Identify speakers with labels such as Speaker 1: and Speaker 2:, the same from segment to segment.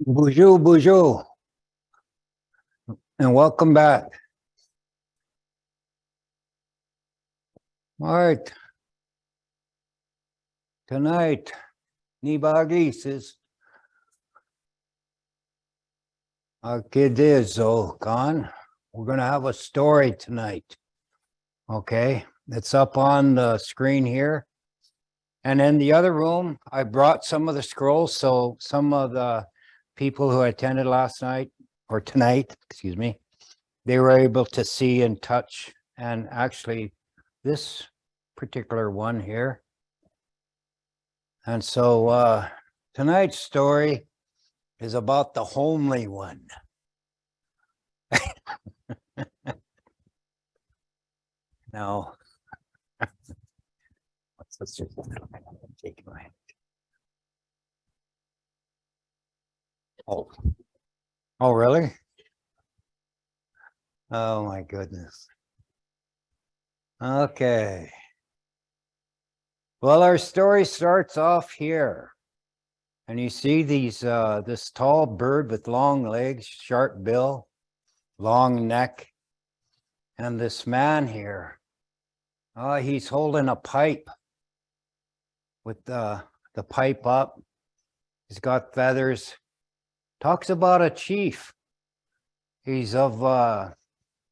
Speaker 1: Bonjour, bonjour, and welcome back. All right. Tonight, ni Aadizookaan. Aadizookaan. We're going to have a story tonight. Okay. It's up on the screen here. And in the other room, I brought some of the scrolls. So some of the people who attended last night or tonight, excuse me, they were able to see and touch. And actually, this particular one here. And so tonight's story is about the homely one. Now, let's just take my. Oh, really? Oh my goodness. Okay. Well, our story starts off here. And you see these this tall bird with long legs, sharp bill, long neck. And this man here, he's holding a pipe with the pipe up. He's got feathers. Talks about a chief. He's of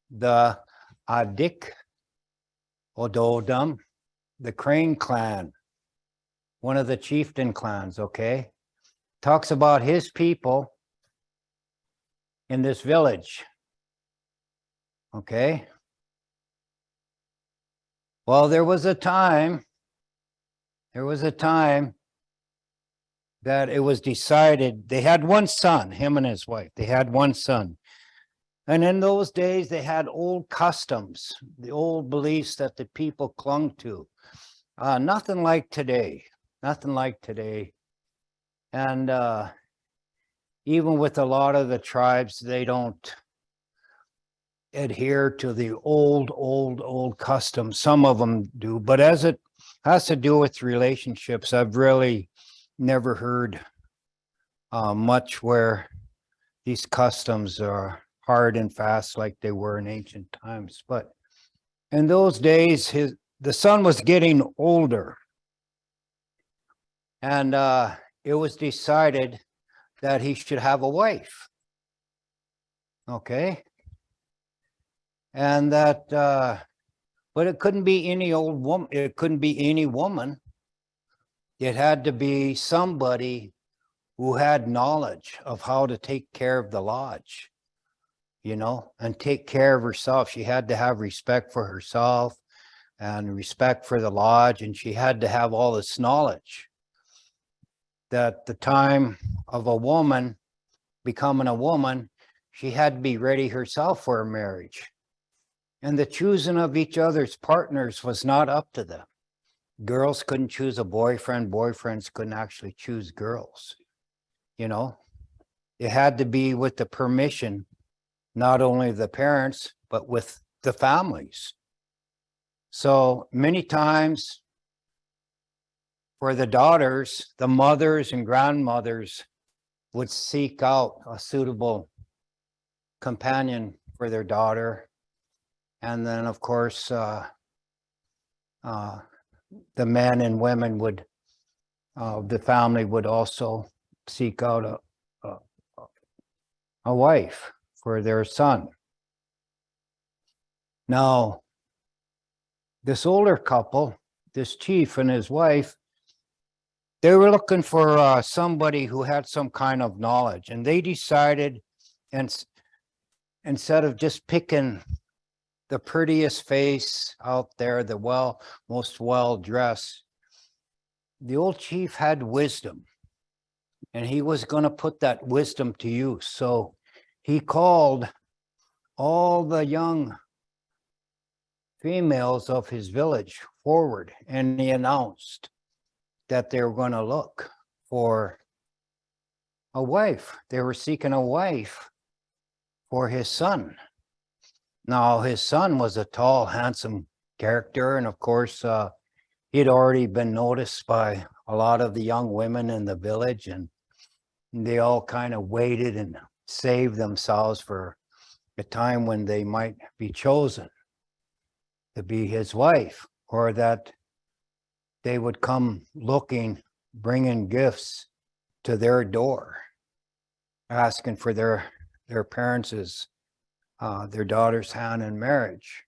Speaker 1: the Aadizookaan, the Crane clan, one of the chieftain clans, okay? Talks about his people in this village, okay? Well, there was a time that it was decided, they had one son, him and his wife, they had one son. And in those days, they had old customs, the old beliefs that the people clung to. Nothing like today, nothing like today. And even with a lot of the tribes, they don't adhere to the old customs. Some of them do, but as it has to do with relationships, I've really never heard much where these customs are hard and fast like they were in ancient times. But in those days, the son was getting older, and it was decided that he should have a wife. Okay. And that, but it couldn't be any old woman. It couldn't be any woman. It had to be somebody who had knowledge of how to take care of the lodge, you know, and take care of herself. She had to have respect for herself and respect for the lodge. And she had to have all this knowledge that the time of a woman becoming a woman, she had to be ready herself for a marriage. And the choosing of each other's partners was not up to them. Girls couldn't choose a boyfriend. Boyfriends couldn't actually choose girls. You know, it had to be with the permission, not only of the parents, but with the families. So many times for the daughters, the mothers and grandmothers would seek out a suitable companion for their daughter. And then, of course, the men and women would, the family would also seek out a wife for their son. Now, this older couple, this chief and his wife, they were looking for somebody who had some kind of knowledge, and they decided, and instead of just picking the prettiest face out there, the most well-dressed, the old chief had wisdom, and he was going to put that wisdom to use. So he called all the young females of his village forward, and he announced that they were going to look for a wife. They were seeking a wife for his son. Now, his son was a tall, handsome character, and of course, he'd already been noticed by a lot of the young women in the village, and They all kind of waited and saved themselves for a time when they might be chosen to be his wife, or that they would come looking, bringing gifts to their door, asking for their parents' their daughter's hand in marriage.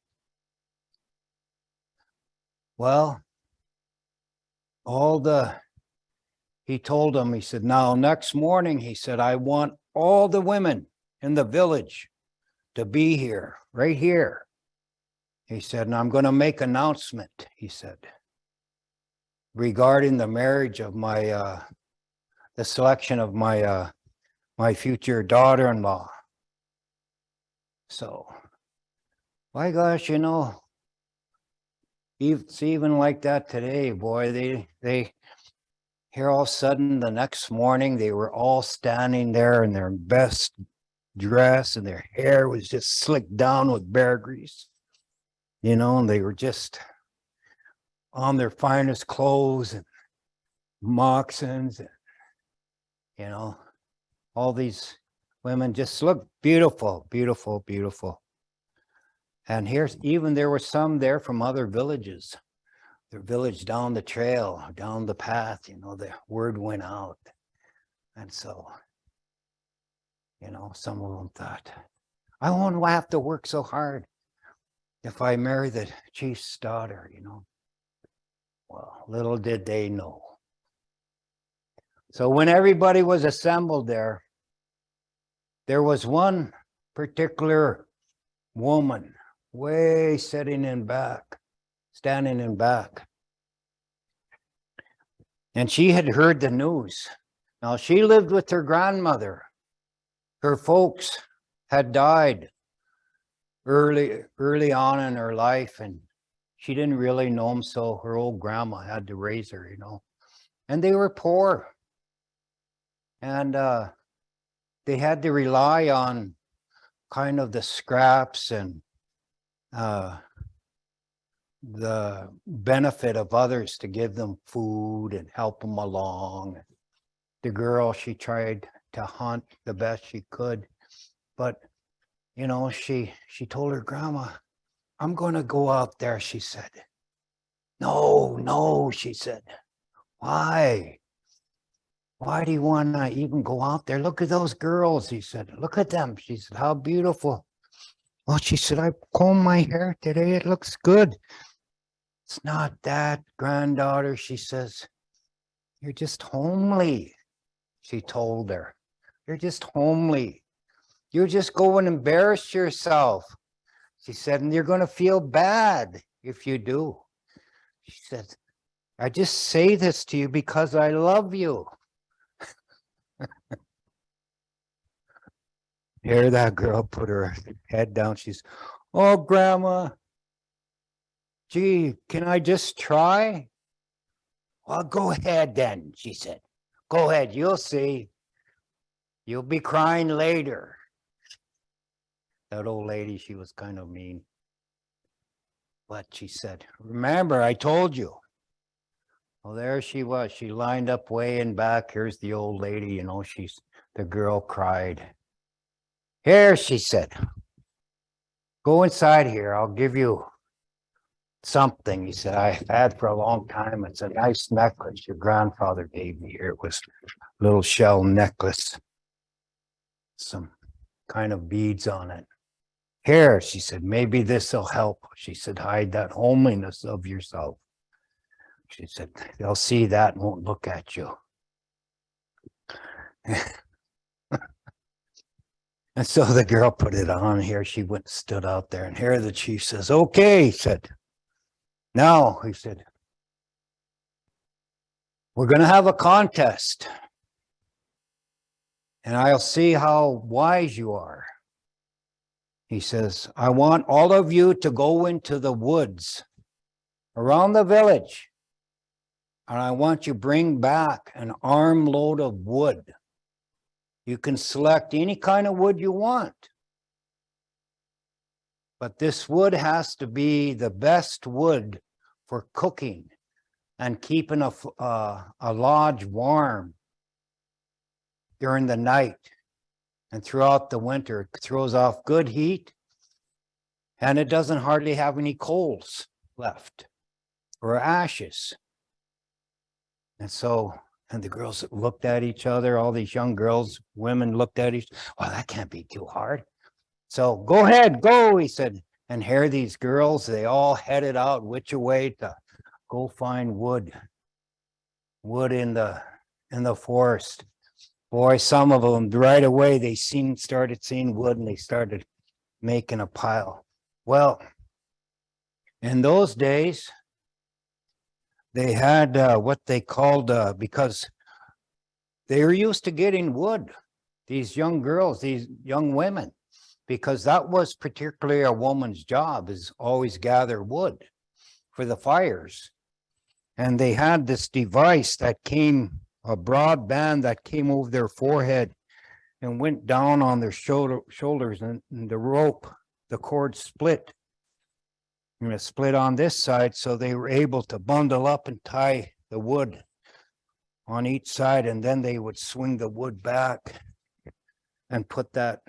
Speaker 1: Well, he told them, he said, now next morning, he said, I want all the women in the village to be here, right here. He said, and I'm going to make announcement, he said, regarding the marriage of my, the selection of my, my future daughter-in-law. So, my gosh, you know, it's even like that today, boy. They here all of a sudden the next morning, they were all standing there in their best dress and their hair was just slicked down with bear grease, you know, and they were just on their finest clothes and moccasins, and, you know, all these women just looked beautiful, beautiful, beautiful. And here's even there were some there from other villages. Their village down the trail, down the path, you know, the word went out. And so, you know, some of them thought, I won't have to work so hard if I marry the chief's daughter, you know. Well, little did they know. So when everybody was assembled there was one particular woman way standing in back. And she had heard the news. Now she lived with her grandmother. Her folks had died early on in her life, and she didn't really know them, so her old grandma had to raise her, you know. And they were poor. And they had to rely on kind of the scraps and the benefit of others to give them food and help them along. The girl, she tried to hunt the best she could, but you know, she told her grandma, I'm going to go out there, she said. No, she said. Why do you want to even go out there? Look at those girls, he said. Look at them. She said, how beautiful. Well, she said, I combed my hair today. It looks good. It's not that, granddaughter, she says. You're just homely, she told her. You're just homely. You're just going to embarrass yourself, she said, and you're going to feel bad if you do. She said, I just say this to you because I love you. Here that girl put her head down. She's, oh, Grandma, gee, can I just try? Well, go ahead then, she said. Go ahead, you'll see. You'll be crying later. That old lady, she was kind of mean. But she said, remember, I told you. Well, there she was. She lined up way in back. Here's the old lady, you know, the girl cried. Here, she said, go inside here. I'll give you something. He said, I've had for a long time. It's a nice necklace your grandfather gave me here. It was a little shell necklace, some kind of beads on it. Here, she said, maybe this will help. She said, hide that homeliness of yourself. She said, they'll see that and won't look at you. And so the girl put it on. Here she went and stood out there. And here the chief says, okay, he said. Now, he said, we're going to have a contest. And I'll see how wise you are. He says, I want all of you to go into the woods around the village. And I want you to bring back an armload of wood. You can select any kind of wood you want. But this wood has to be the best wood for cooking and keeping a lodge warm. during the night and throughout the winter. It throws off good heat, and it doesn't hardly have any coals left or ashes. And so, and the girls looked at each other, all these young girls, women looked at each, oh, that can't be too hard. So go ahead, go, he said. And here these girls, they all headed out which way to go find wood in the forest. Boy, some of them right away, they started seeing wood, and they started making a pile. Well, in those days, they had what they called, because they were used to getting wood, these young girls, these young women, because that was particularly a woman's job, is always gather wood for the fires. And they had this device that came, a broad band that came over their forehead and went down on their shoulders, and the rope, the cord split. And it split on this side, so they were able to bundle up and tie the wood on each side, and then they would swing the wood back and put that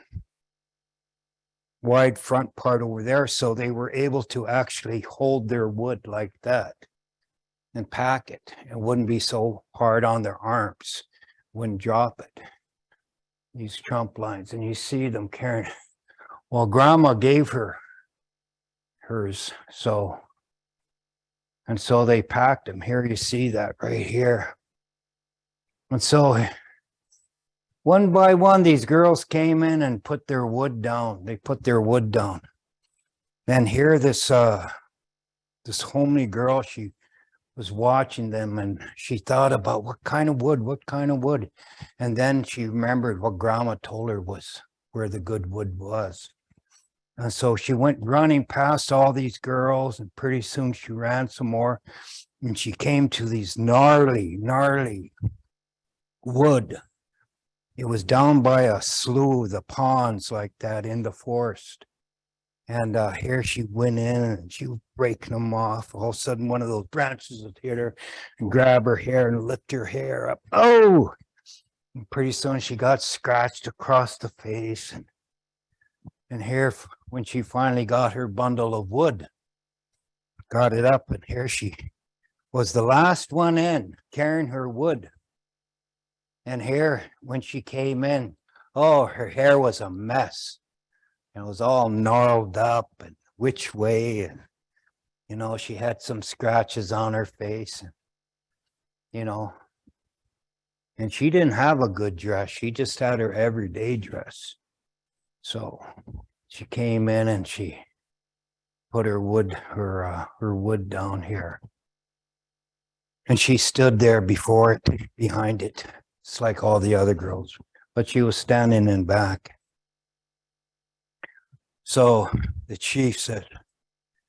Speaker 1: wide front part over there, so they were able to actually hold their wood like that and pack it. It wouldn't be so hard on their arms, wouldn't drop it. These trump lines, and you see them carrying. Well, Grandma gave her hers, so they packed them. Here you see that right here. And so one by one, these girls came in and put their wood down. They put their wood down. And here this homely girl, she was watching them, and she thought about what kind of wood. And then she remembered what Grandma told her was where the good wood was. And so she went running past all these girls, and pretty soon she ran some more, and she came to these gnarly wood. It was down by a slough, the ponds like that in the forest. And here she went in, and she was breaking them off. All of a sudden, one of those branches would hit her and grab her hair and lift her hair up. Oh! And pretty soon she got scratched across the face. And here, when she finally got her bundle of wood, got it up, and here she was the last one in, carrying her wood. And here, when she came in, oh, her hair was a mess. It was all gnarled up and which way, and she had some scratches on her face, and and she didn't have a good dress. She just had her everyday dress. So she came in and she put her wood down here, and she stood there behind it. It's like all the other girls, but she was standing in back. So the chief said,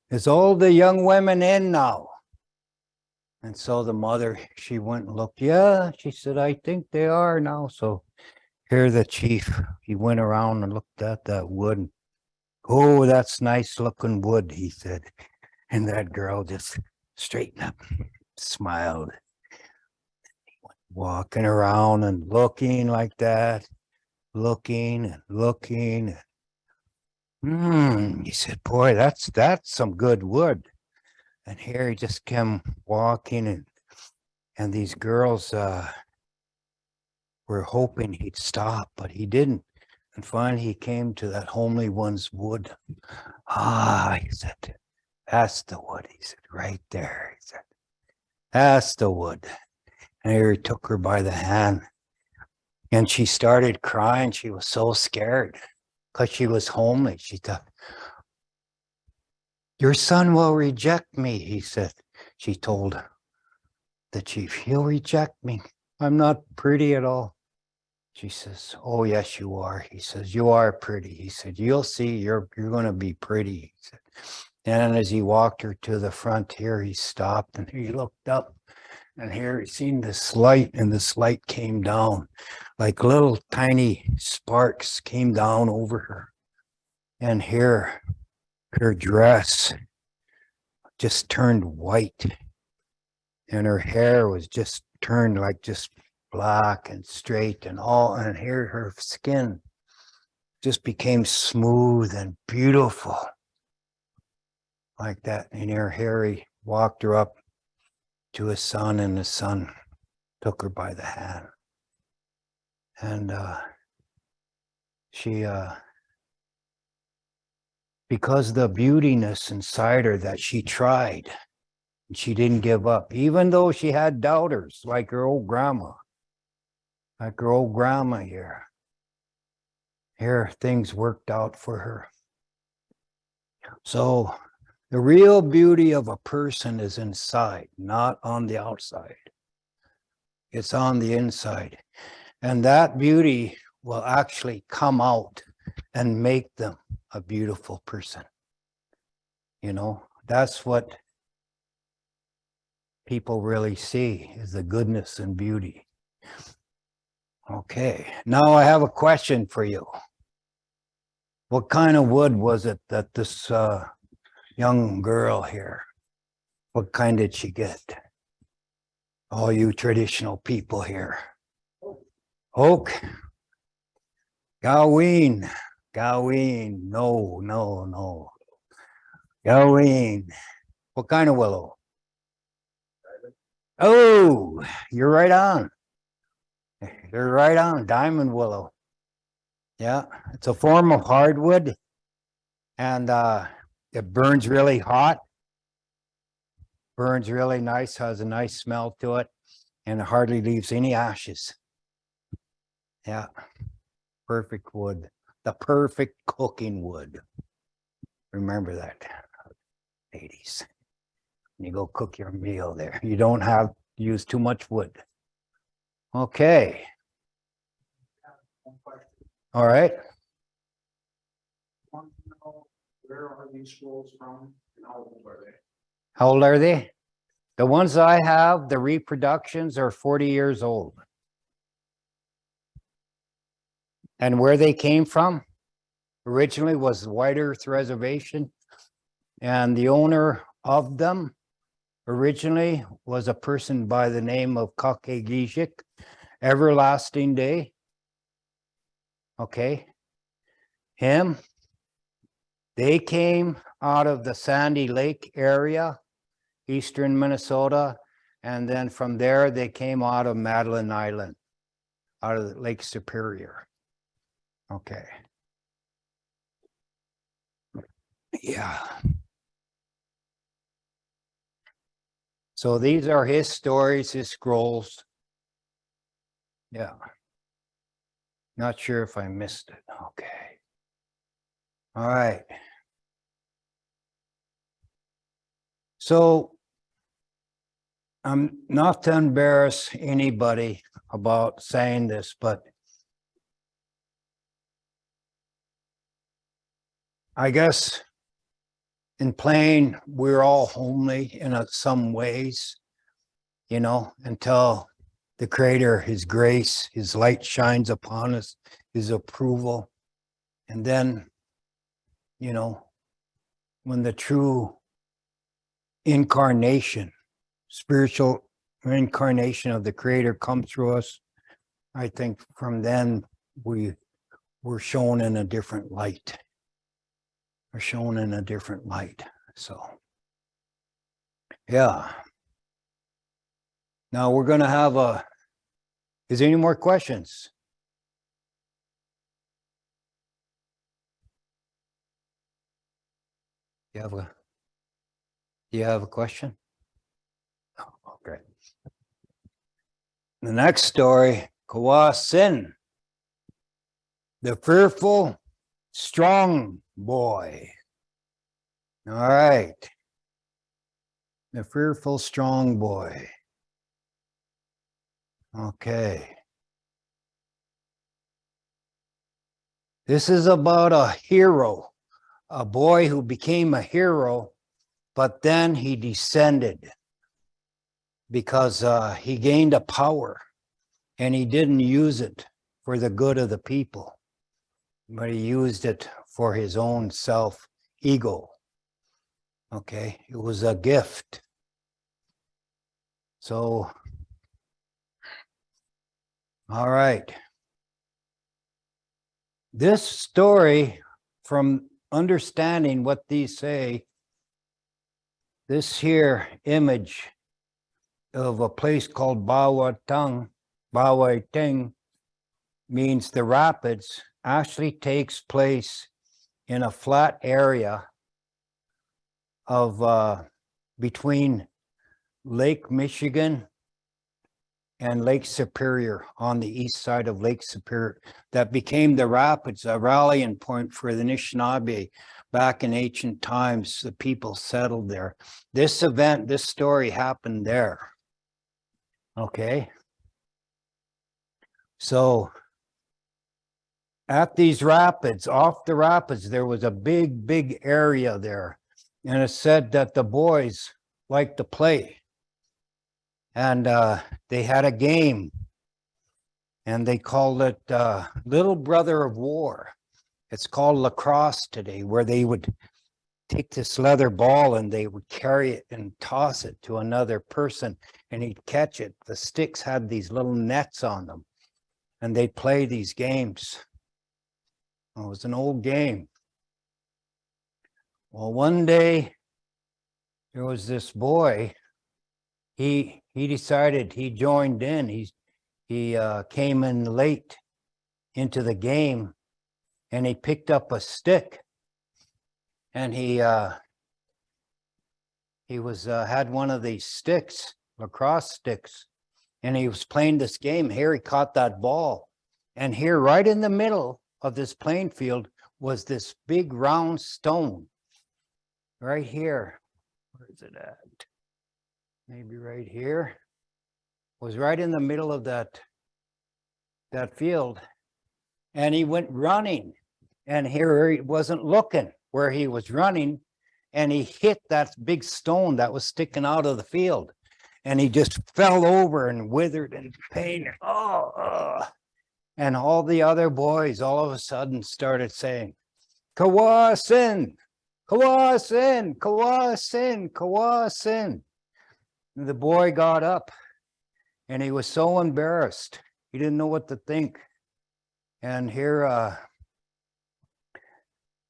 Speaker 1: "Is all the young women in now?" And so the mother, she went and looked. Yeah, she said, "I think they are now." So here the chief, he went around and looked at that wood. "Oh, that's nice looking wood," he said. And that girl just straightened up, smiled. He went walking around and looking like that, looking and looking. He said, "Boy, that's some good wood." And here he just came walking, and these girls were hoping he'd stop, but he didn't. And finally he came to that homely one's wood. "Ah," he said, "that's the wood." He said, "Right there." He said, "That's the wood." And here he took her by the hand, and she started crying. She was so scared because she was homely. She thought, "Your son will reject me," he said. She told the chief, "He'll reject me. I'm not pretty at all." She says, "Oh, yes, you are." He says, "You are pretty." He said, "You'll see, you're going to be pretty." He said. And as he walked her to the front here, he stopped and he looked up, and here he seen this light, and this light came down like little tiny sparks came down over her. And here her dress just turned white, and her hair was just turned like just black and straight and all, and here her skin just became smooth and beautiful like that. And here Harry walked her up to his son, and his son took her by the hand. And she, because the beautiness inside her, that she tried, and she didn't give up, even though she had doubters like her old grandma, here. Here, things worked out for her. So the real beauty of a person is inside, not on the outside. It's on the inside. And that beauty will actually come out and make them a beautiful person. You know, that's what people really see, is the goodness and beauty. Okay, now I have a question for you. What kind of wood was it that this young girl here, what kind did she get? All you traditional people here. Oak? Gaween. No. Gaween. What kind of willow? Oh, you're right on. You're right on. Diamond willow. Yeah, it's a form of hardwood, and it burns really hot, burns really nice, has a nice smell to it, and it hardly leaves any ashes. Yeah, perfect wood, the perfect cooking wood. Remember that, ladies. When you go cook your meal there, you don't have to use too much wood. Okay. All right.
Speaker 2: Where are these scrolls from and how old are they?
Speaker 1: How old are they? The ones I have, the reproductions are 40 years old. And where they came from originally was the White Earth Reservation. And the owner of them originally was a person by the name of Kakegishik, Everlasting Day. Okay. Him. They came out of the Sandy Lake area, eastern Minnesota, and then from there they came out of Madeline Island, out of Lake Superior. Okay. Yeah. So these are his stories, his scrolls. Yeah. Not sure if I missed it. Okay. All right. So I'm not to embarrass anybody about saying this, but I guess in plain, we're all homely in some ways, you know, until the Creator, His grace, His light shines upon us, His approval. And then, you know, when the true incarnation, spiritual incarnation of the Creator comes through us, I think from then we're shown in a different light. We're shown in a different light. So, yeah. Now we're going to have is there any more questions? Do you have a question? Oh, great. The next story, Kwasind, the fearful, strong boy. All right. The fearful, strong boy. Okay. This is about a hero, a boy who became a hero, but then he descended because he gained a power and he didn't use it for the good of the people, but he used it for his own ego. Okay, it was a gift. So All right. This story, from understanding what these say, this here image of a place called Bawatang, means the rapids, actually takes place in a flat area of between Lake Michigan and Lake Superior, on the east side of Lake Superior, that became the rapids, a rallying point for the Anishinaabe. Back in ancient times, the people settled there. This event, this story happened there. Okay. So at these rapids, off the rapids, there was a big area there. And it said that the boys liked to play. And they had a game. And they called it Little Brother of War. It's called lacrosse today, where they would take this leather ball and they would carry it and toss it to another person, and he'd catch it. The sticks had these little nets on them, and they'd play these games. It was an old game. Well, one day there was this boy. He decided he joined in. He came in late into the game, and he picked up a stick, and he had one of these sticks, lacrosse sticks, and he was playing this game. Here he caught that ball, and here right in the middle of this playing field was this big round stone right here. Where is it at? Maybe right here. Was right in the middle of that field, and he went running, and here he wasn't looking where he was running, and he hit that big stone that was sticking out of the field, and he just fell over and withered in pain. And all the other boys all of a sudden started saying, Kwasind, Kwasind, Kwasind, Kwasind. The boy got up, and he was so embarrassed. He didn't know what to think. And here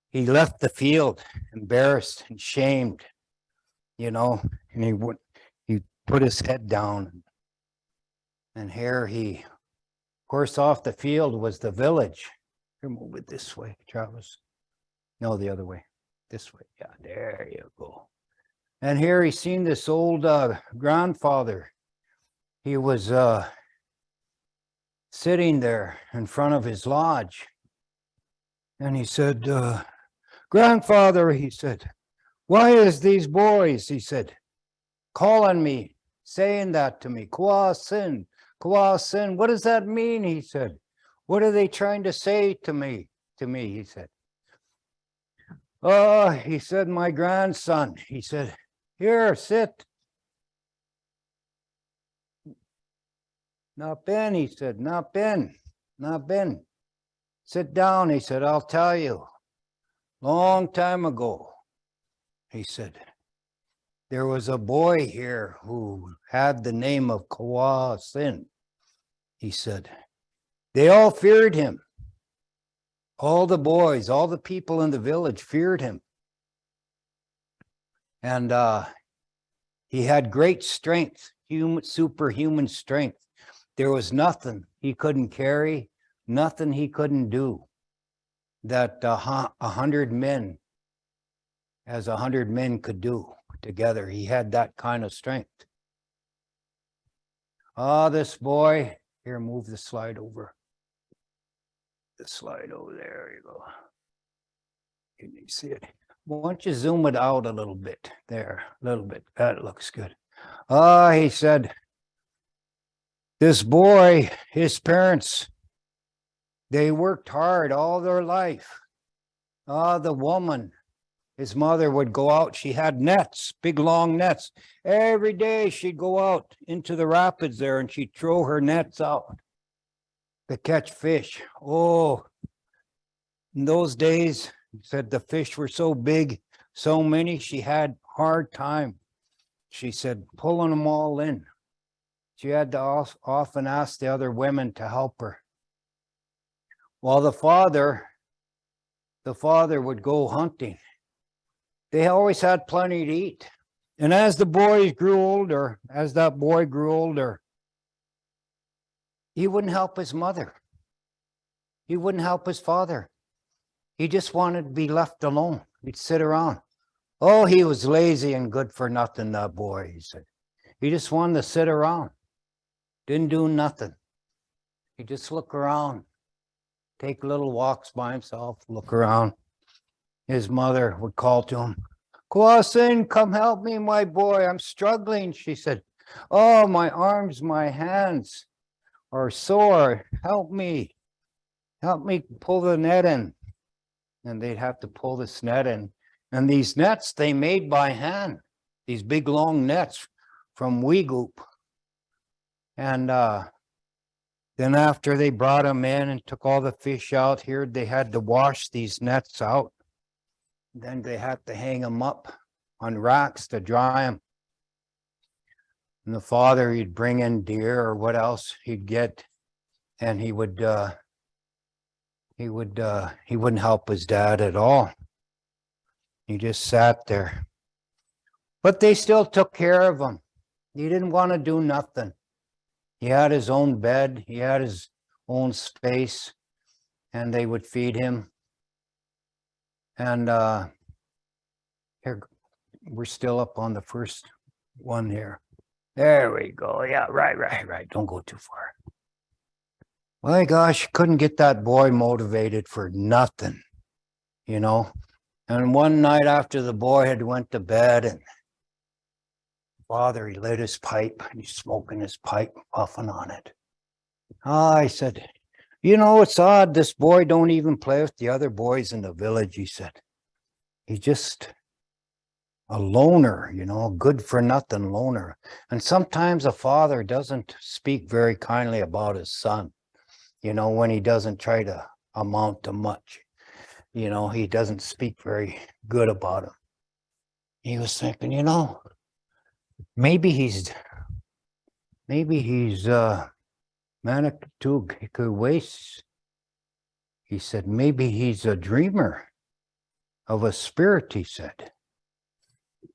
Speaker 1: he left the field, embarrassed and shamed, and he put his head down. And here of course, off the field was the village. Here, move it this way, Travis. No, the other way. This way. Yeah, there you go. And here he seen this old grandfather. He was sitting there in front of his lodge. And he said, Grandfather, he said, why is these boys, he said, calling me, saying that to me? Kwasind, Kwasind, what does that mean? He said, what are they trying to say to me? He said. Oh, he said, my grandson, he said, here, sit. Not Ben, he said, not Ben. Sit down, he said, I'll tell you. Long time ago, he said, there was a boy here who had the name of Kwasind. He said, they all feared him. All the boys, all the people in the village feared him. And he had great strength, superhuman strength. There was nothing he couldn't carry, nothing he couldn't do that 100 men, as 100 men could do together. He had that kind of strength. This boy, here, move the slide over. The slide over there, you go. Can you see it? Why don't you zoom it out a little bit? There, a little bit. That looks good. He said, this boy, his parents, they worked hard all their life. The woman, his mother would go out. She had nets, big long nets. Every day she'd go out into the rapids there, and she'd throw her nets out to catch fish. Oh, in those days, he said the fish were so big, so many, she had hard time. She said, pulling them all in. She had to often ask the other women to help her. While the father would go hunting. They always had plenty to eat. And as the boys grew older, as that boy grew older, he wouldn't help his mother. He wouldn't help his father. He just wanted to be left alone. He'd sit around. Oh, he was lazy and good for nothing, that boy, he said. He just wanted to sit around. Didn't do nothing. He'd just look around, take little walks by himself, look around. His mother would call to him, Kwasind, come help me, my boy. I'm struggling, she said. Oh, my arms, my hands are sore. Help me. Help me pull the net in. And they'd have to pull this net in. And these nets they made by hand, these big long nets from Weegoop. And then after they brought them in and took all the fish out here, they had to wash these nets out. Then they had to hang them up on racks to dry them. And the father, he'd bring in deer or what else he'd get, and he wouldn't help his dad at all. He just sat there. But they still took care of him. He didn't want to do nothing. He had his own bed, he had his own space, and they would feed him. And here, we're still up on the first one here. There we go. Yeah, right. Don't go too far. My gosh, couldn't get that boy motivated for nothing, you know. And one night after the boy had went to bed, and father, he lit his pipe, and he's smoking his pipe, puffing on it. I said, you know, it's odd, this boy don't even play with the other boys in the village, he said. He's just a loner, you know, good for nothing loner. And sometimes a father doesn't speak very kindly about his son, you know, when he doesn't try to amount to much. You know, he doesn't speak very good about him. He was thinking, you know, maybe he's Manitouk. He said, maybe he's a dreamer of a spirit, he said.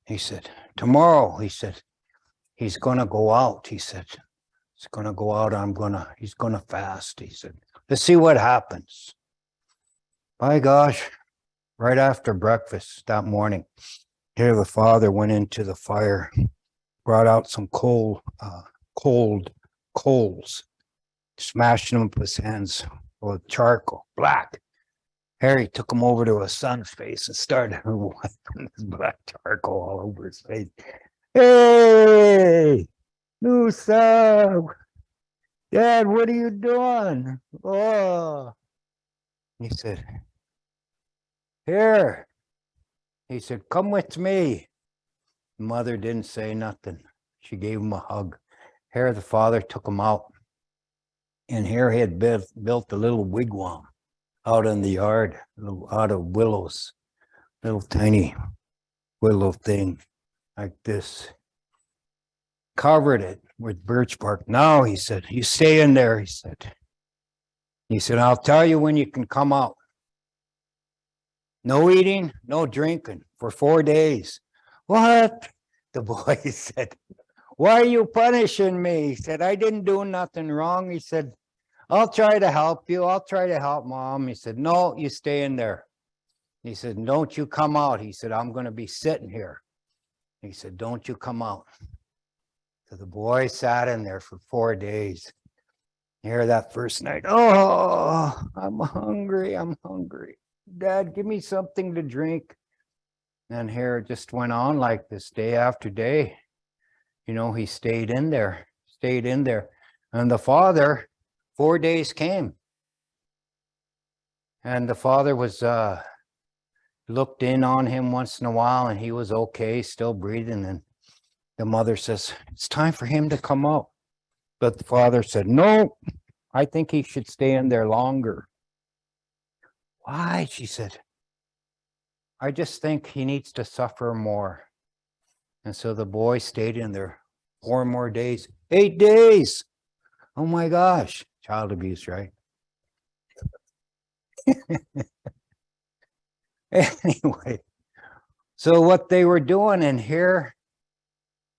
Speaker 1: He said, tomorrow, he said, he's going to go out. He said, he's going to go out. He's going to fast. He said, let's see what happens. By gosh, right after breakfast that morning, here the father went into the fire, brought out some cold coals, smashed them with his hands with charcoal, black. Harry took him over to his son's face and started wiping his black charcoal all over his face. Hey, Noosa, Dad, what are you doing? Oh, he said, here. He said, come with me. Mother didn't say nothing. She gave him a hug. Here the father took him out. And here he had built a little wigwam out in the yard, out of willows, little tiny willow thing like this. Covered it with birch bark. Now, he said, you stay in there, he said. He said, I'll tell you when you can come out. No eating, no drinking for 4 days. What? The boy said, why are you punishing me? He said, I didn't do nothing wrong. He said, I'll try to help you. I'll try to help Mom. He said, no, you stay in there. He said, don't you come out. He said, I'm going to be sitting here. He said, don't you come out. So the boy sat in there for 4 days. Here that first night, oh, I'm hungry. Dad, give me something to drink. And here it just went on like this day after day. You know, he stayed in there. And the father, 4 days came. And the father was, looked in on him once in a while, and he was okay, still breathing. And the mother says, it's time for him to come out. But the father said, no, I think he should stay in there longer. Why? She said, I just think he needs to suffer more. And so the boy stayed in there 4 more days. 8 days. Oh my gosh. Child abuse, right? Anyway, so what they were doing in here,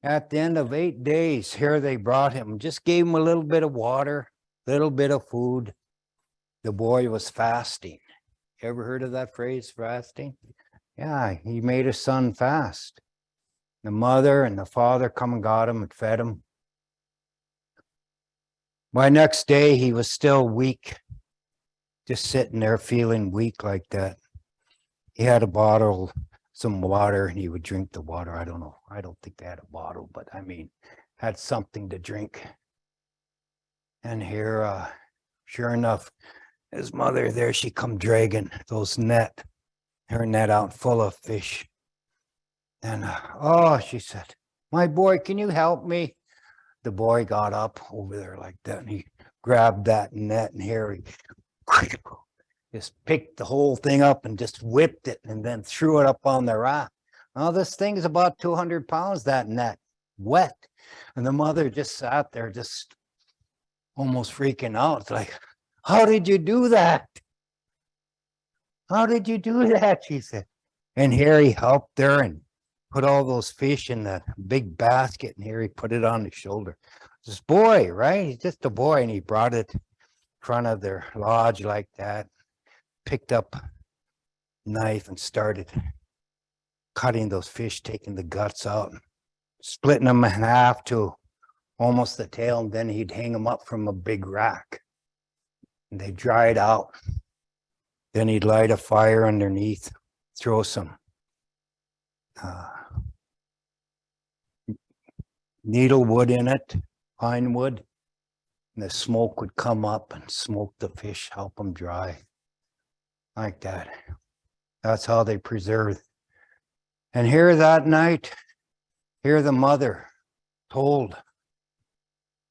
Speaker 1: at the end of 8 days, here they brought him, just gave him a little bit of water, little bit of food. The boy was fasting. You ever heard of that phrase, fasting? Yeah, he made his son fast. The mother and the father come and got him and fed him. By next day, he was still weak, just sitting there feeling weak like that. He had a bottle, some water, and he would drink the water. I don't know. I don't think they had a bottle, but I mean, had something to drink. And here, sure enough, his mother there, she come dragging her net out full of fish. And, oh, she said, my boy, can you help me? The boy got up over there like that, and he grabbed that net, and here he just picked the whole thing up and just whipped it and then threw it up on the raft. Now this thing is about 200 pounds, that net, wet. And the mother just sat there, just almost freaking out. It's like, how did you do that? How did you do that? She said. And here he helped her and put all those fish in the big basket. And here he put it on his shoulder. This boy, right? He's just a boy. And he brought it in front of their lodge like that. Picked up a knife and started cutting those fish, taking the guts out, splitting them in half to almost the tail, and then he'd hang them up from a big rack. And they dried out. Then he'd light a fire underneath, throw some needle wood in it, pine wood, and the smoke would come up and smoke the fish, help them dry. Like that. That's how they preserved. And here that night, here the mother told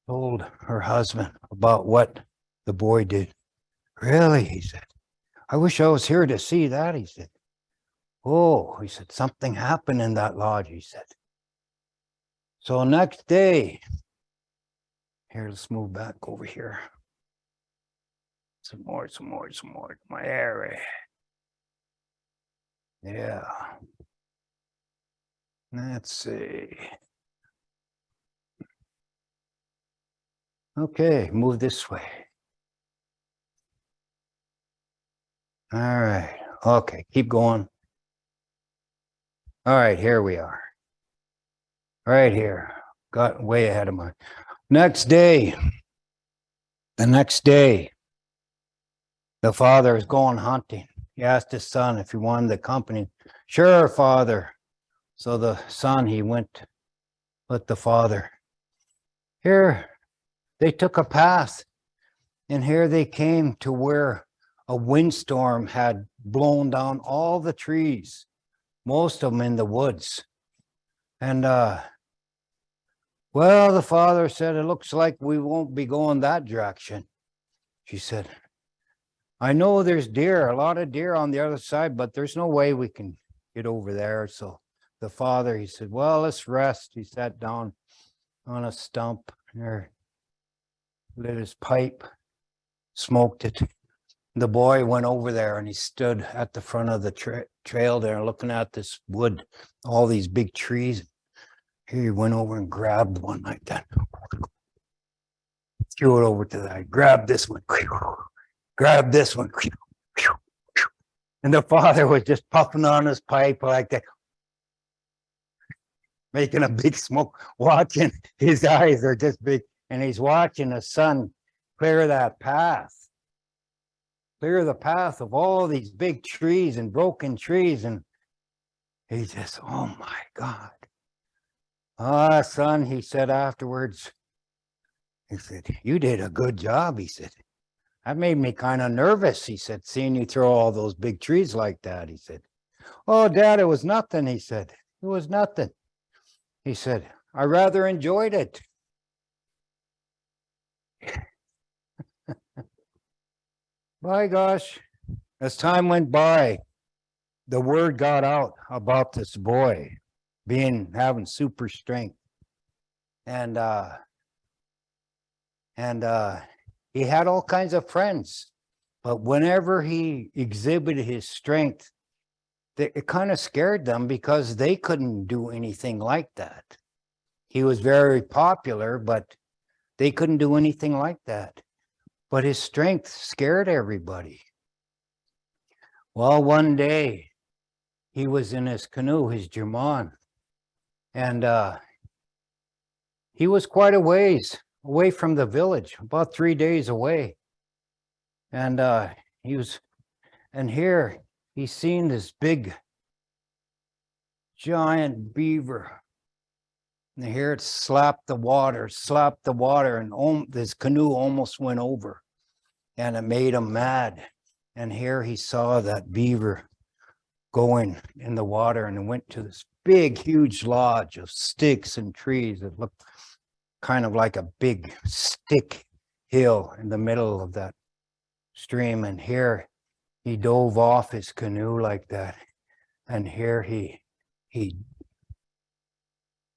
Speaker 1: her husband about what the boy did. Really, he said. I wish I was here to see that, he said. Oh, he said, something happened in that lodge, he said. So next day, here, let's move back over here. Some more, my area. Yeah. Let's see. Okay, move this way. All right. Okay, keep going. All right, here we are. Right here. Got way ahead of my. Next day. The next day. The father is going hunting. He asked his son if he wanted the company. Sure, father. So the son, he went with the father. Here, they took a path. And here they came to where a windstorm had blown down all the trees, most of them in the woods. And, well, the father said, it looks like we won't be going that direction. She said, I know there's deer, a lot of deer on the other side, but there's no way we can get over there. So the father, he said, well, let's rest. He sat down on a stump there, lit his pipe, smoked it. The boy went over there and he stood at the front of the trail there looking at this wood, all these big trees. Here he went over and grabbed one like that. Threw it over to that. Grabbed this one. Grab this one. And the father was just puffing on his pipe like that, making a big smoke, watching. His eyes are just big, and he's watching the son clear that path. Clear the path of all these big trees and broken trees. And he just, oh my God. Ah, son, he said afterwards, he said, you did a good job, he said. That made me kind of nervous, he said, seeing you throw all those big trees like that, he said. Oh, Dad, it was nothing, he said. It was nothing. He said, I rather enjoyed it. My gosh, as time went by, the word got out about this boy having super strength. And And he had all kinds of friends. But whenever he exhibited his strength, it kind of scared them because they couldn't do anything like that. He was very popular, but they couldn't do anything like that. But his strength scared everybody. Well, one day he was in his canoe, his German, and he was quite a ways away from the village, about 3 days away. And here he's seen this big giant beaver. And here it slapped the water, and this canoe almost went over. And it made him mad. And here he saw that beaver going in the water, and it went to this big, huge lodge of sticks and trees. It looked kind of like a big stick hill in the middle of that stream. And here he dove off his canoe like that. And here he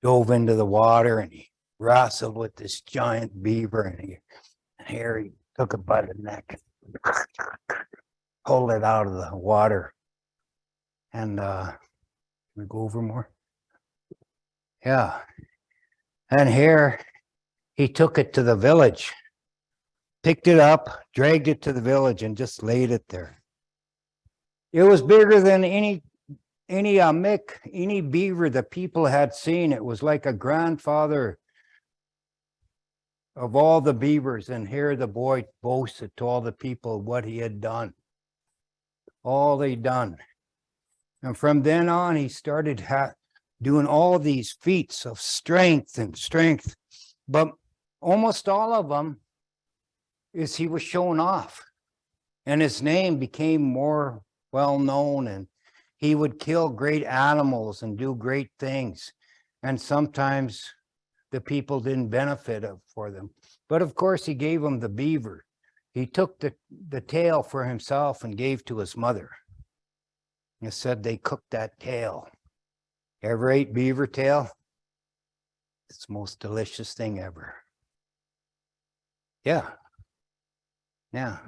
Speaker 1: dove into the water, and he wrestled with this giant beaver, and here he took it by the neck, pulled it out of the water. And we go over more. Yeah. And here he took it to the village, picked it up, dragged it to the village, and just laid it there. It was bigger than any beaver the people had seen. It was like a grandfather of all the beavers. And here the boy boasted to all the people what he had done, all they'd done. And from then on, he started doing all these feats of strength. But almost all of them is he was showing off. And his name became more well known, and he would kill great animals and do great things. And sometimes the people didn't benefit for them. But of course, he gave them the beaver. He took the tail for himself and gave to his mother. He said they cooked that tail. Ever ate beaver tail? It's the most delicious thing ever. Yeah. Yeah.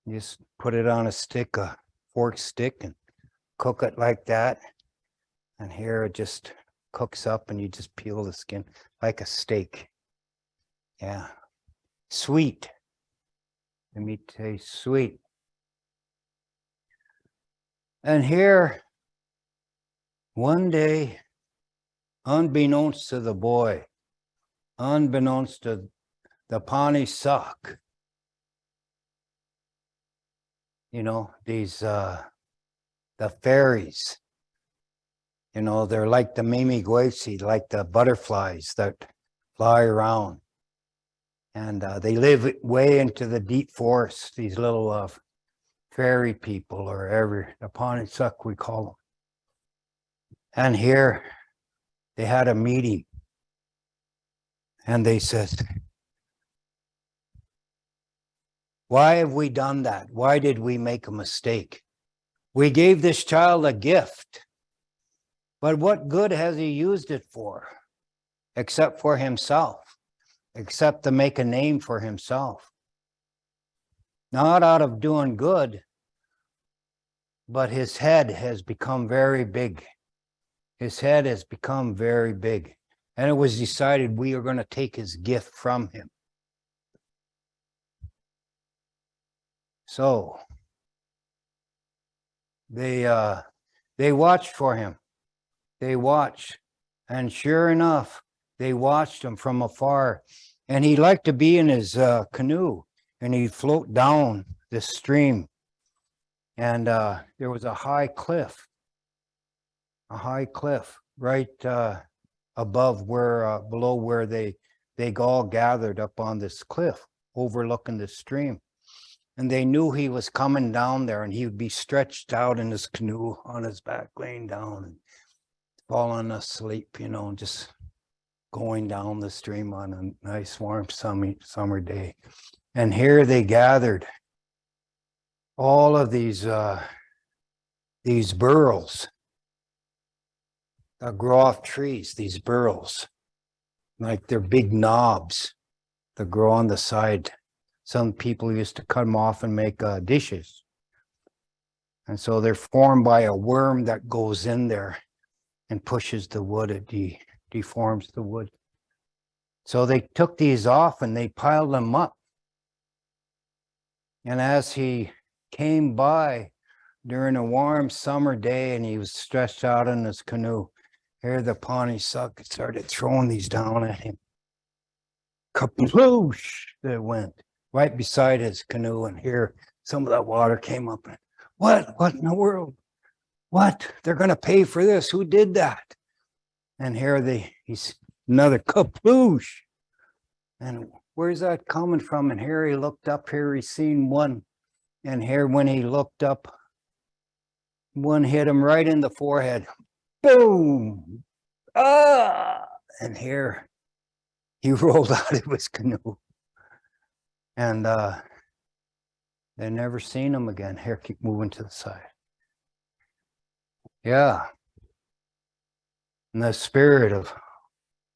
Speaker 1: You just put it on a stick, a fork stick, and cook it like that. And here it just cooks up, and you just peel the skin like a steak. Yeah. Sweet. The meat tastes sweet. And here, one day, unbeknownst to the boy, unbeknownst to the Aadizookaan, you know, these, the fairies, you know, they're like the mimigwesi, like the butterflies that fly around. And they live way into the deep forest, these little fairy people, or the Aadizookaan we call them. And here they had a meeting, and they said, why have we done that? Why did we make a mistake? We gave this child a gift, but what good has he used it for? Except for himself, except to make a name for himself. Not out of doing good, but his head has become very big. His head has become very big. And it was decided we are going to take his gift from him. So they watched for him. They watched. And sure enough, they watched him from afar. And he liked to be in his canoe, and he'd float down this stream. And there was a high cliff right above below where they all gathered up on this cliff overlooking the stream. And they knew he was coming down there, and he would be stretched out in his canoe on his back, laying down and falling asleep, you know, just going down the stream on a nice warm summer day. And here they gathered all of these burls that grow off trees, these burls, like they're big knobs. that grow on the side. Some people used to cut them off and make dishes. And so they're formed by a worm that goes in there and pushes the wood. It deforms the wood. So they took these off and they piled them up. And as he came by during a warm summer day and he was stretched out in his canoe, here the Pawnee suck started throwing these down at him. Kaploosh! They went right beside his canoe, and here some of that water came up. And what in the world? What? They're going to pay for this. Who did that? And here he's another kaploosh. And where's that coming from? And here he looked up, here he seen one. And here when he looked up, one hit him right in the forehead. Boom! Ah! And here he rolled out of his canoe. And they never seen him again. Here, keep moving to the side. Yeah. And the spirit of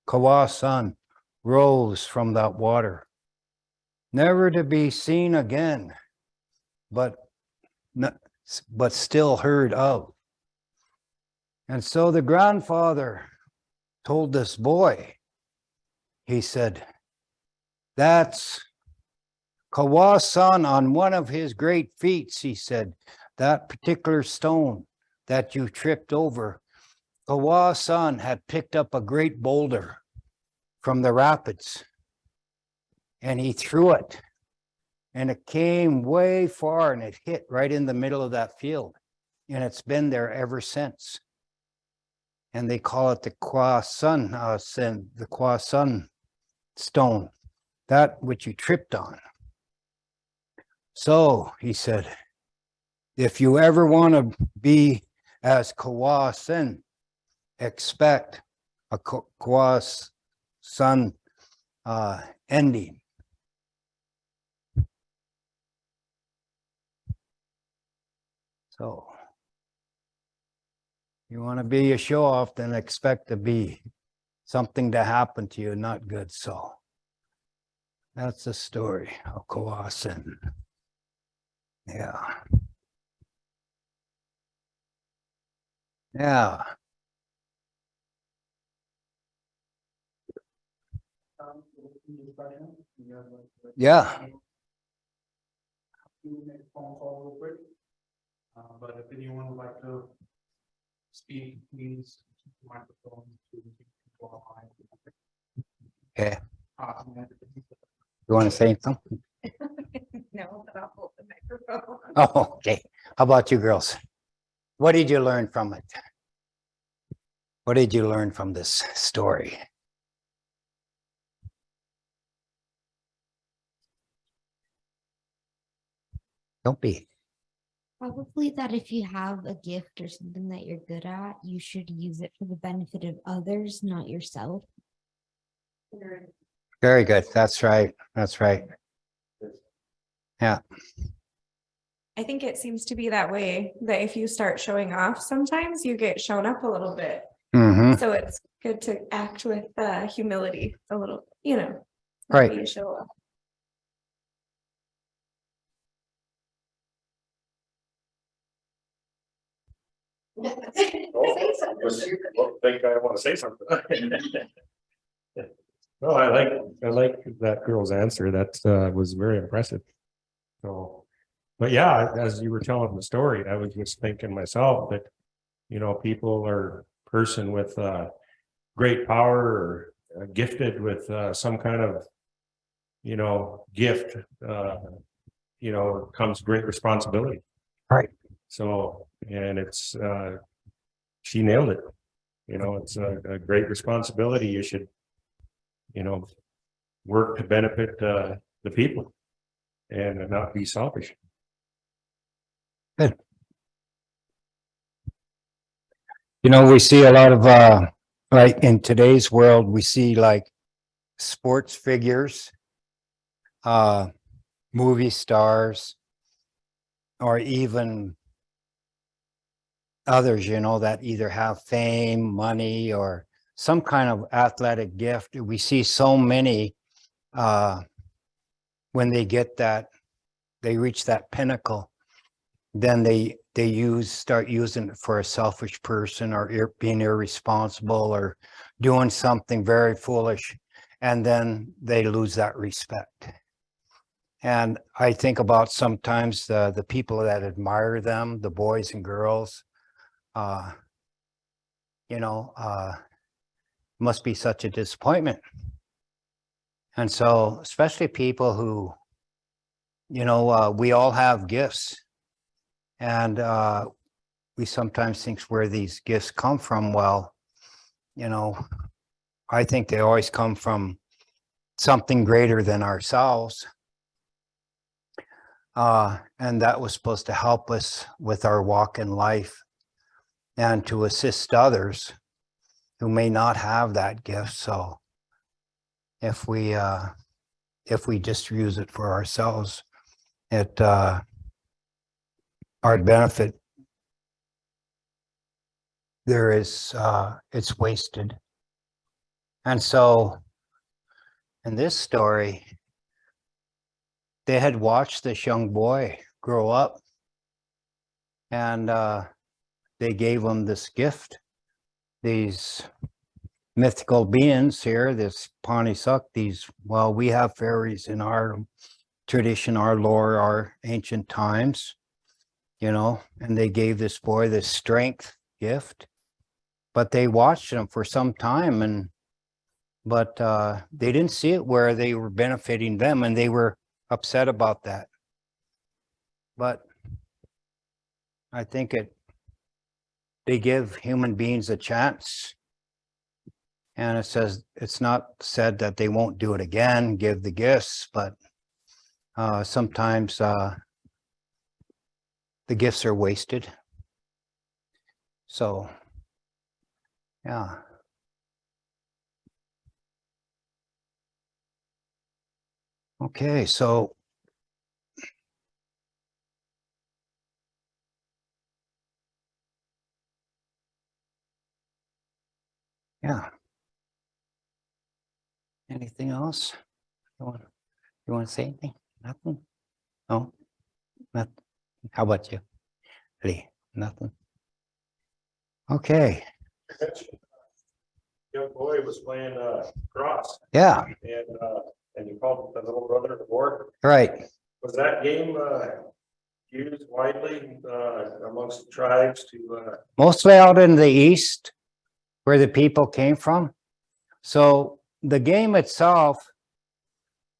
Speaker 1: Kwasind rose from that water, never to be seen again, but still heard of. And so the grandfather told this boy, he said, that's Kwasind on one of his great feats. He said, that particular stone that you tripped over, Kwasind had picked up a great boulder from the rapids and he threw it, and it came way far and it hit right in the middle of that field, and it's been there ever since. And they call it the Kwasind, the Kwasind stone, that which you tripped on. So he said, if you ever want to be as Kwasind, expect a Kwasind ending. So you want to be a show off, then expect to be something to happen to you, not good. So that's the story of Kwasind. Yeah. Yeah. Yeah.
Speaker 2: You make a phone call real quick. But if anyone would like to speak, please keep the microphone to people online.
Speaker 1: Okay.
Speaker 2: Uh,
Speaker 1: You want to say something?
Speaker 3: No, but I'll hold the microphone.
Speaker 1: Oh, okay. How about you girls? What did you learn from it? What did you learn from this story? Don't be.
Speaker 3: Probably that if you have a gift or something that you're good at, you should use it for the benefit of others, not yourself.
Speaker 1: Very good. That's right. That's right. Yeah.
Speaker 4: I think it seems to be that way, that if you start showing off, sometimes you get shown up a little bit.
Speaker 1: Mm-hmm.
Speaker 4: So it's good to act with humility a little, not
Speaker 1: Right.
Speaker 4: be a show off.
Speaker 5: Think I want to say something. No, I like that girl's answer. That was very impressive. So, but yeah, as you were telling the story, I was just thinking myself that, people or person with great power or gifted with some kind of, gift, comes great responsibility.
Speaker 1: Right.
Speaker 5: So, and it's, she nailed it. It's a great responsibility. You should, work to benefit the people and not be selfish.
Speaker 1: Good. We see a lot of, like in today's world, we see like sports figures, movie stars, or even others, that either have fame, money, or some kind of athletic gift. We see so many when they get that, they reach that pinnacle, then they start using it for a selfish person or being irresponsible or doing something very foolish, and then they lose that respect. And I think about sometimes the people that admire them, the boys and girls, must be such a disappointment. And so, especially people who, we all have gifts, and we sometimes think where these gifts come from. Well, I think they always come from something greater than ourselves. And that was supposed to help us with our walk in life and to assist others who may not have that gift. So if we just use it for ourselves, our benefit there is, it's wasted. And so in this story, they had watched this young boy grow up, and they gave him this gift, these mythical beings here, this Pawnee-Suck, we have fairies in our tradition, our lore, our ancient times, and they gave this boy this strength gift, but they watched him for some time, but they didn't see it where they were benefiting them, and they were upset about that. But I think they give human beings a chance, and it's not said that they won't do it again, give the gifts, but sometimes the gifts are wasted. So yeah. Okay, so yeah. Anything else? You want to say anything? Nothing? No? Nothing? How about you, Lee? Nothing? Okay.
Speaker 5: Young boy was playing cross,
Speaker 1: Yeah,
Speaker 5: and you called the little brother of war.
Speaker 1: right.
Speaker 5: Was that game used widely amongst tribes to?
Speaker 1: Mostly out in the east where the people came from. So the game itself,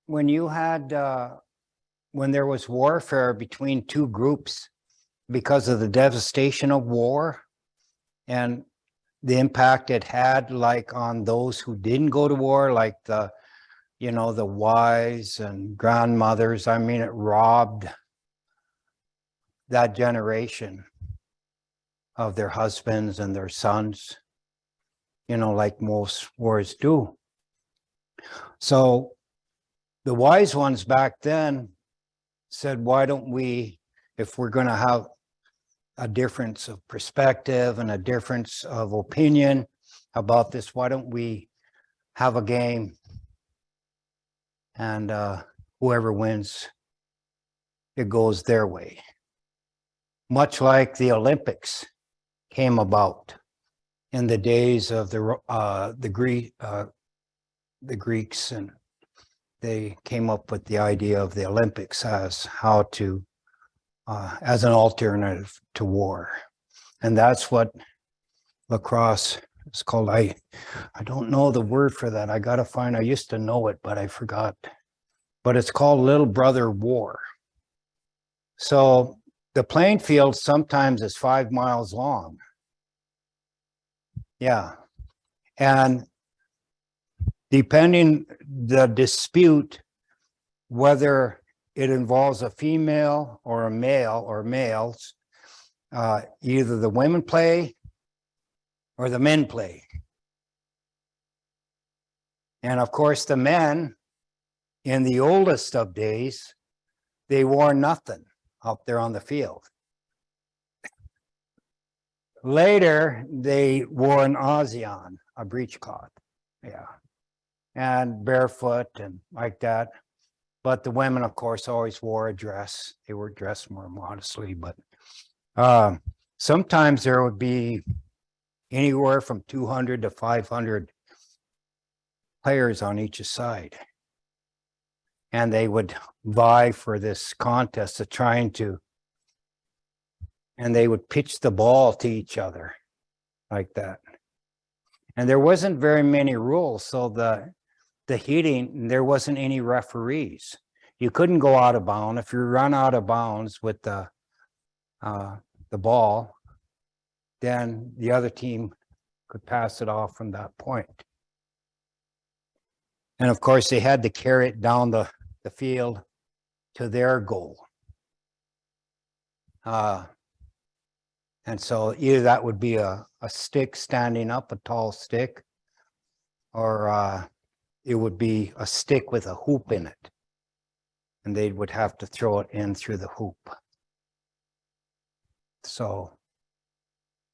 Speaker 1: when you had, when there was warfare between two groups because of the devastation of war and the impact it had, like on those who didn't go to war, like the wives and grandmothers, I mean, it robbed that generation of their husbands and their sons, like most wars do. So the wise ones back then said, why don't we, if we're going to have a difference of perspective and a difference of opinion about this, why don't we have a game, and whoever wins, it goes their way. Much like the Olympics came about in the days of the Greeks, and they came up with the idea of the Olympics as how to as an alternative to war. And that's what lacrosse is called. I don't know the word for that. I used to know it, but I forgot. But it's called Little Brother War. So the playing field sometimes is 5 miles long. Yeah. And depending the dispute, whether it involves a female or a male or males, either the women play or the men play. And of course, the men in the oldest of days, they wore nothing out there on the field. Later, they wore an Aadizookaan, a breechcloth. Yeah. and barefoot and like that. But the women, of course, always wore a dress. They were dressed more modestly, but sometimes there would be anywhere from 200 to 500 players on each side. And they would vie for this contest of trying to, and they would pitch the ball to each other like that. And there wasn't very many rules. So the hitting, there wasn't any referees. You couldn't go out of bounds. If you run out of bounds with the ball, then the other team could pass it off from that point. And of course, they had to carry it down the field to their goal. And so either that would be a stick standing up, a tall stick, or it would be a stick with a hoop in it. And they would have to throw it in through the hoop. So,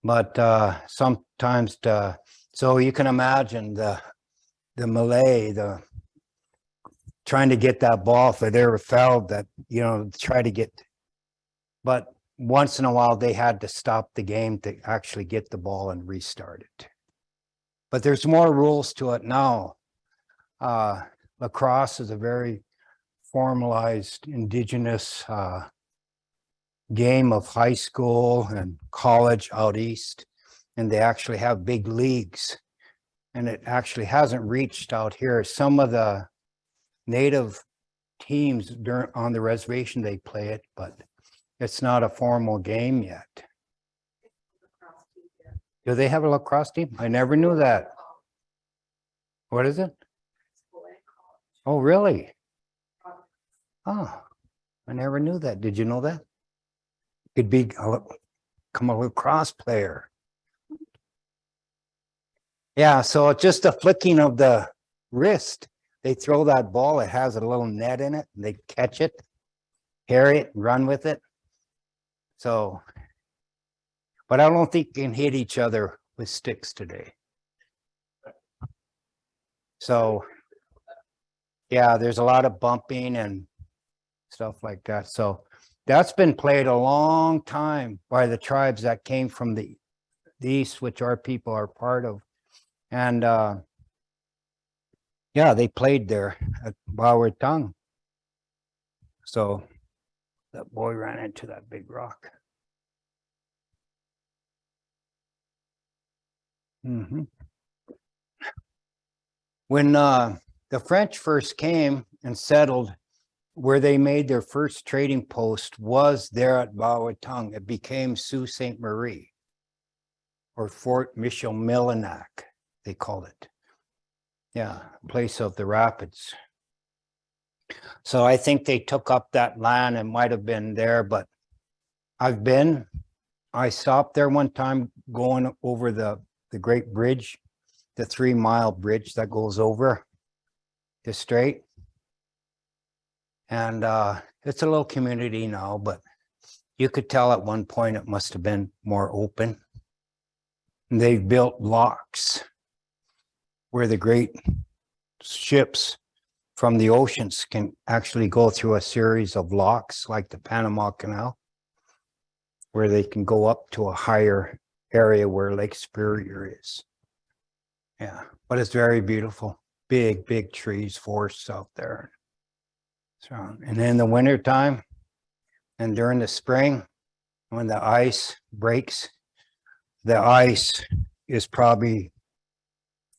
Speaker 1: but sometimes, so you can imagine the melee, trying to get that ball if it ever fell, that, you know, try to get, but once in a while they had to stop the game to actually get the ball and restart it. But there's more rules to it now. Lacrosse is a very formalized indigenous game of high school and college out east, and they actually have big leagues, and it actually hasn't reached out here. Some of the native teams on the reservation, they play it, but it's not a formal game yet. Do they have a lacrosse team? I never knew that. What is it? Oh, really? Oh, I never knew that. Did you know that? Could become a lacrosse player. Yeah, so it's just a flicking of the wrist. They throw that ball, it has a little net in it, and they catch it, carry it, and run with it. So, but I don't think you can hit each other with sticks today. So, yeah, there's a lot of bumping and stuff like that. So that's been played a long time by the tribes that came from the east, which our people are part of. And yeah, they played there at Tongue. So that boy ran into that big rock. When the French first came and settled, where they made their first trading post was there at Tongue. It became Sault Ste. Marie, or Fort Michilimackinac, they called it. Yeah, place of the rapids. So I think they took up that land and might have been there, but I stopped there one time going over the Great Bridge, the 3 Mile bridge that goes over the strait. And it's a little community now, but you could tell at one point it must have been more open. And they've built locks where the great ships from the oceans can actually go through a series of locks like the Panama Canal, where they can go up to a higher area where Lake Superior is. Yeah, but it's very beautiful. Big trees, forests out there. So, and in the winter time and during the spring, when the ice breaks, the ice is probably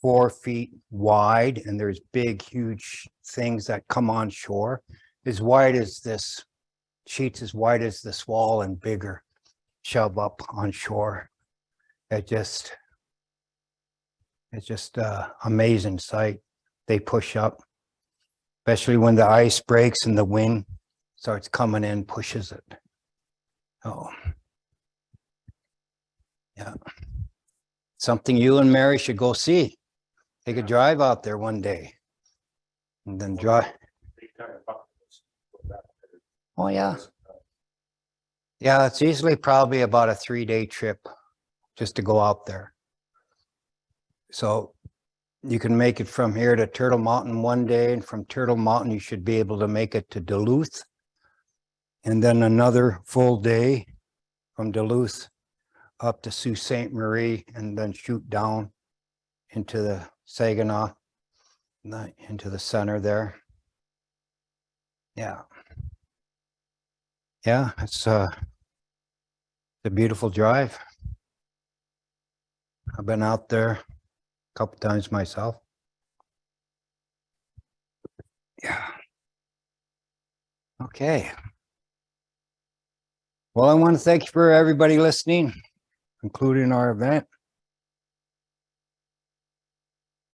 Speaker 1: 4 feet wide, and there's big, huge things that come on shore, as wide as this, sheets as wide as this wall and bigger, shove up on shore. It's just amazing sight. They push up, especially when the ice breaks and the wind starts coming in, pushes it. Oh, yeah. Something you and Mary should go see. Take a drive out there one day and then drive. Oh, yeah. Yeah, it's usually probably about a 3-day trip just to go out there. So You can make it from here to Turtle Mountain one day, and from Turtle Mountain, you should be able to make it to Duluth. And then another full day from Duluth up to Sault Ste. Marie, and then shoot down into the Saginaw, into the center there. Yeah. Yeah, it's a beautiful drive. I've been out there a couple times myself. Yeah. Okay. Well, I want to thank you for everybody listening, including our event.